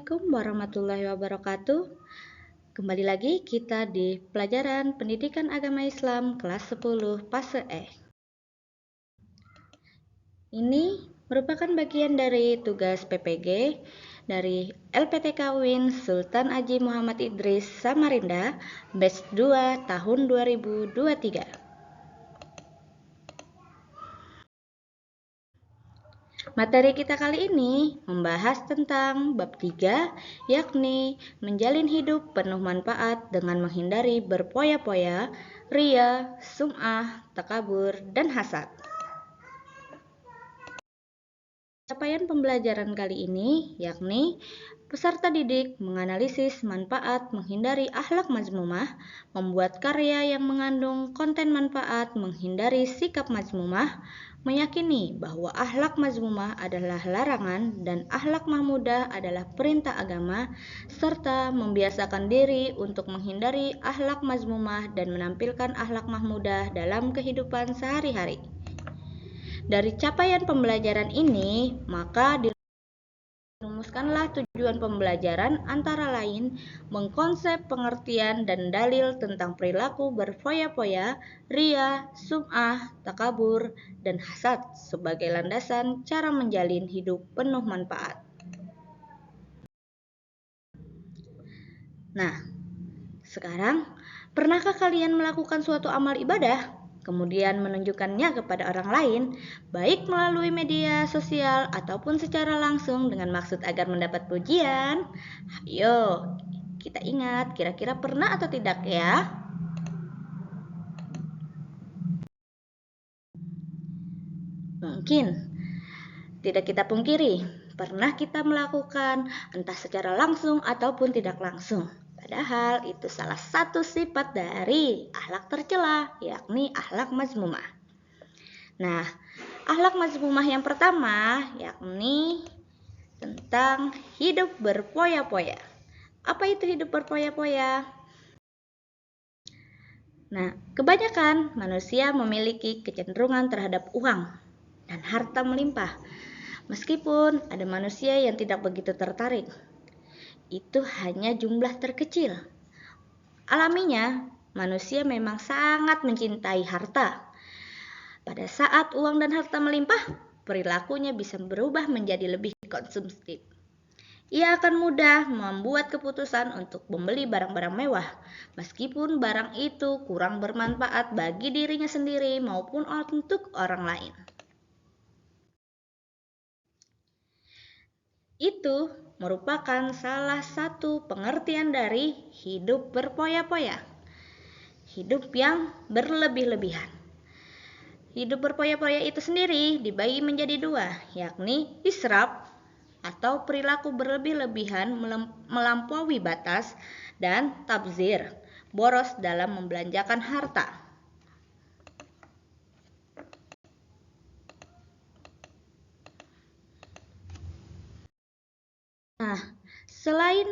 Assalamualaikum warahmatullahi wabarakatuh. Kembali lagi kita di pelajaran Pendidikan Agama Islam kelas 10 fase E. Ini merupakan bagian dari tugas PPG dari LPTK UIN Sultan Haji Muhammad Idris Samarinda batch 2 tahun 2023. Materi kita kali ini membahas tentang bab 3, yakni menjalin hidup penuh manfaat dengan menghindari berpoya-poya, ria, sum'ah, takabur, dan hasad. Capaian pembelajaran kali ini yakni peserta didik menganalisis manfaat menghindari akhlak mazmumah, membuat karya yang mengandung konten manfaat menghindari sikap mazmumah, meyakini bahwa akhlak mazmumah adalah larangan dan akhlak mahmudah adalah perintah agama, serta membiasakan diri untuk menghindari akhlak mazmumah dan menampilkan akhlak mahmudah dalam kehidupan sehari-hari. Dari capaian pembelajaran ini, maka dirumuskanlah tujuan pembelajaran antara lain mengkonsep pengertian dan dalil tentang perilaku berfoya-foya, ria, sum'ah, takabur, dan hasad sebagai landasan cara menjalin hidup penuh manfaat. Nah, sekarang pernahkah kalian melakukan suatu amal ibadah, kemudian menunjukkannya kepada orang lain, baik melalui media sosial ataupun secara langsung dengan maksud agar mendapat pujian? Ayo, kita ingat, kira-kira pernah atau tidak ya? Mungkin tidak kita pungkiri, pernah kita melakukan entah secara langsung ataupun tidak langsung. Padahal itu salah satu sifat dari akhlak tercela, yakni akhlak mazmumah. Nah, akhlak mazmumah yang pertama yakni tentang hidup berpoya-poya. Apa itu hidup berpoya-poya? Nah, kebanyakan manusia memiliki kecenderungan terhadap uang dan harta melimpah. Meskipun ada manusia yang tidak begitu tertarik, itu hanya jumlah terkecil. Alaminya, manusia memang sangat mencintai harta. Pada saat uang dan harta melimpah, perilakunya bisa berubah menjadi lebih konsumtif. Ia akan mudah membuat keputusan untuk membeli barang-barang mewah, meskipun barang itu kurang bermanfaat bagi dirinya sendiri maupun untuk orang lain. Itu merupakan salah satu pengertian dari hidup berpoya-poya. Hidup yang berlebih-lebihan. Hidup berpoya-poya itu sendiri dibagi menjadi dua, yakni israf atau perilaku berlebih-lebihan melampaui batas, dan tabzir, boros dalam membelanjakan harta. Nah, selain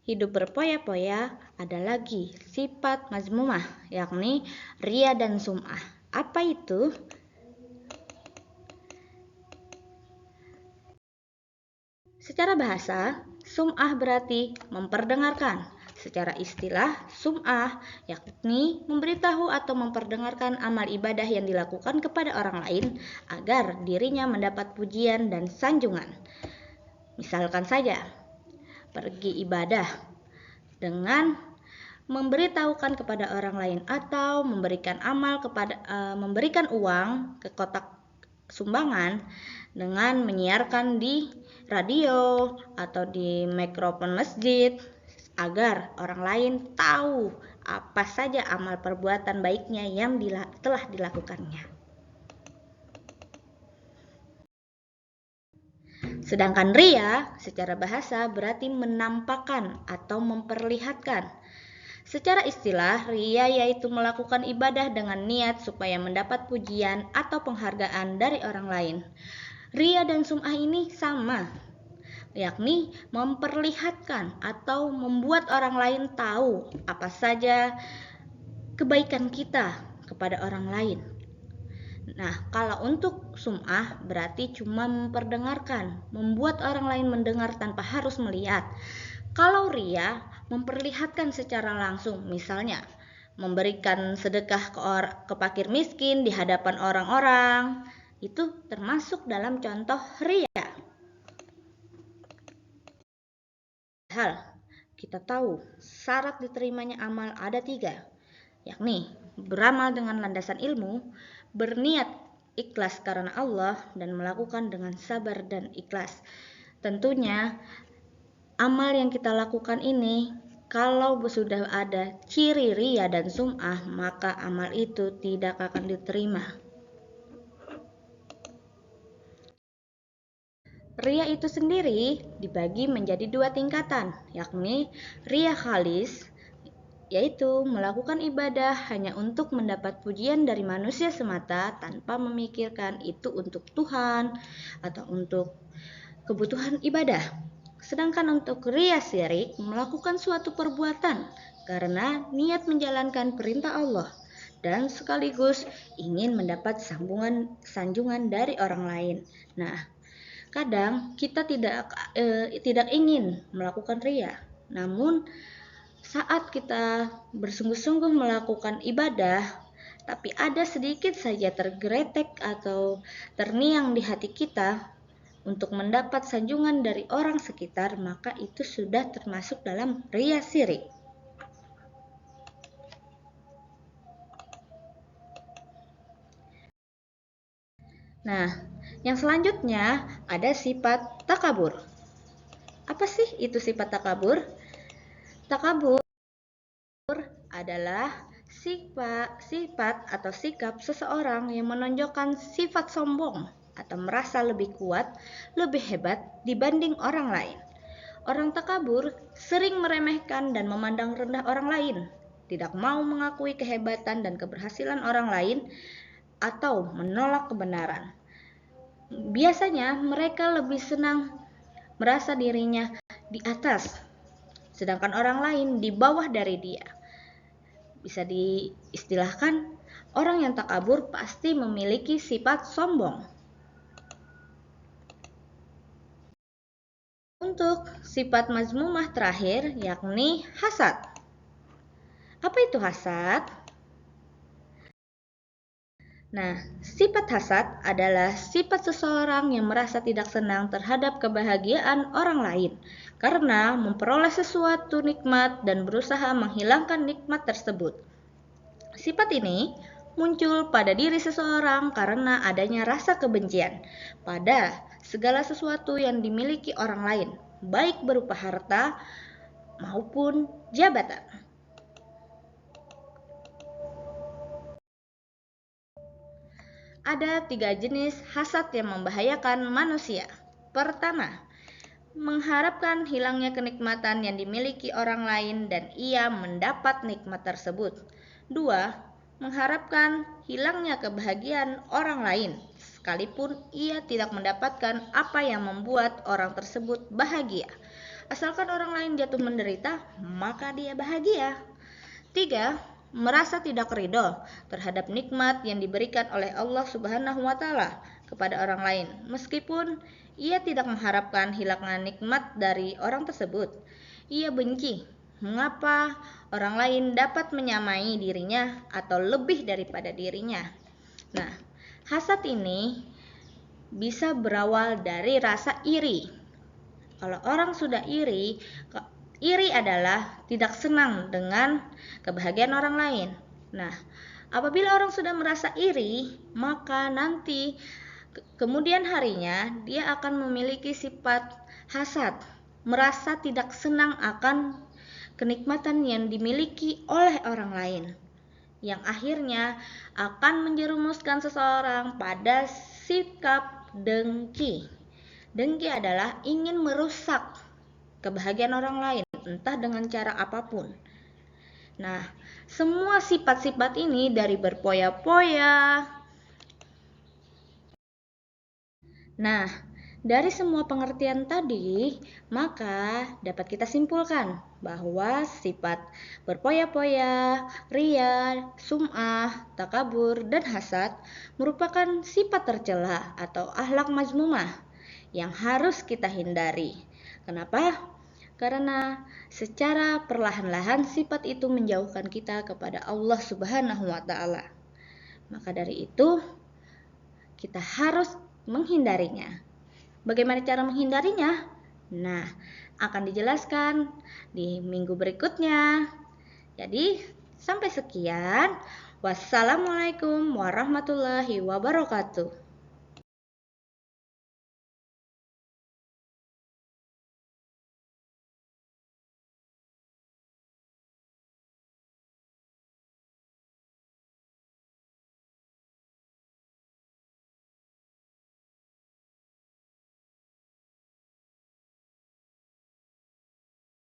hidup berpoya-poya, ada lagi sifat mazmumah, yakni ria dan sum'ah. Apa itu? Secara bahasa, sum'ah berarti memperdengarkan. Secara istilah, sum'ah yakni memberitahu atau memperdengarkan amal ibadah yang dilakukan kepada orang lain agar dirinya mendapat pujian dan sanjungan. Misalkan saja, pergi ibadah dengan memberitahukan kepada orang lain atau memberikan memberikan uang ke kotak sumbangan dengan menyiarkan di radio atau di mikrofon masjid agar orang lain tahu apa saja amal perbuatan baiknya yang telah dilakukannya. Sedangkan ria secara bahasa berarti menampakkan atau memperlihatkan. Secara istilah, ria yaitu melakukan ibadah dengan niat supaya mendapat pujian atau penghargaan dari orang lain. Ria dan sum'ah ini sama, yakni memperlihatkan atau membuat orang lain tahu apa saja kebaikan kita kepada orang lain. Nah, kalau untuk sum'ah berarti cuma memperdengarkan, membuat orang lain mendengar tanpa harus melihat. Kalau riya memperlihatkan secara langsung, misalnya memberikan sedekah ke fakir miskin di hadapan orang-orang, itu termasuk dalam contoh riya. Hal kita tahu syarat diterimanya amal ada 3, yakni beramal dengan landasan ilmu, berniat ikhlas karena Allah, dan melakukan dengan sabar dan ikhlas. Tentunya amal yang kita lakukan ini kalau sudah ada ciri riya dan sum'ah, maka amal itu tidak akan diterima. Riya itu sendiri dibagi menjadi 2 tingkatan, yakni riya khalis, yaitu melakukan ibadah hanya untuk mendapat pujian dari manusia semata tanpa memikirkan itu untuk Tuhan atau untuk kebutuhan ibadah. Sedangkan untuk riya syirik, melakukan suatu perbuatan karena niat menjalankan perintah Allah dan sekaligus ingin mendapat sanjungan dari orang lain. Nah, kadang kita tidak ingin melakukan riya, namun saat kita bersungguh-sungguh melakukan ibadah, tapi ada sedikit saja tergeletek atau terngiang di hati kita untuk mendapat sanjungan dari orang sekitar, maka itu sudah termasuk dalam riya syirik. Nah, yang selanjutnya ada sifat takabur. Apa sih itu sifat takabur? Takabur adalah sifat atau sikap seseorang yang menonjolkan sifat sombong atau merasa lebih kuat, lebih hebat dibanding orang lain. Orang takabur sering meremehkan dan memandang rendah orang lain, tidak mau mengakui kehebatan dan keberhasilan orang lain, atau menolak kebenaran. Biasanya mereka lebih senang merasa dirinya di atas, sedangkan orang lain di bawah dari dia. Bisa diistilahkan, orang yang takabur pasti memiliki sifat sombong. Untuk sifat mazmumah terakhir, yakni hasad. Apa itu hasad? Nah, sifat hasad adalah sifat seseorang yang merasa tidak senang terhadap kebahagiaan orang lain karena memperoleh sesuatu nikmat dan berusaha menghilangkan nikmat tersebut. Sifat ini muncul pada diri seseorang karena adanya rasa kebencian pada segala sesuatu yang dimiliki orang lain, baik berupa harta maupun jabatan. Ada 3 jenis hasad yang membahayakan manusia. Pertama, mengharapkan hilangnya kenikmatan yang dimiliki orang lain dan ia mendapat nikmat tersebut. 2. Mengharapkan hilangnya kebahagiaan orang lain, sekalipun ia tidak mendapatkan apa yang membuat orang tersebut bahagia. Asalkan orang lain jatuh menderita, maka dia bahagia. 3. Merasa tidak ridho terhadap nikmat yang diberikan oleh Allah Subhanahu wa Ta'ala kepada orang lain, meskipun ia tidak mengharapkan hilangnya nikmat dari orang tersebut. Ia benci mengapa orang lain dapat menyamai dirinya atau lebih daripada dirinya. Nah, hasad ini bisa berawal dari rasa iri. Kalau orang sudah iri adalah tidak senang dengan kebahagiaan orang lain. Nah, apabila orang sudah merasa iri, maka nanti kemudian harinya dia akan memiliki sifat hasad, merasa tidak senang akan kenikmatan yang dimiliki oleh orang lain, yang akhirnya akan menjerumuskan seseorang pada sikap dengki. Dengki adalah ingin merusak kebahagiaan orang lain, entah dengan cara apapun. Nah, semua sifat-sifat ini dari berpoya-poya. Nah, Dari semua pengertian tadi, maka dapat kita simpulkan bahwa sifat berpoya-poya, ria, sum'ah, takabur, dan hasad merupakan sifat tercela atau akhlak mazmumah yang harus kita hindari. Kenapa? Karena secara perlahan-lahan sifat itu menjauhkan kita kepada Allah Subhanahu wa Ta'ala. Maka dari itu, kita harus menghindarinya. Bagaimana cara menghindarinya? Nah, akan dijelaskan di minggu berikutnya. Jadi, sampai sekian. Wassalamualaikum warahmatullahi wabarakatuh.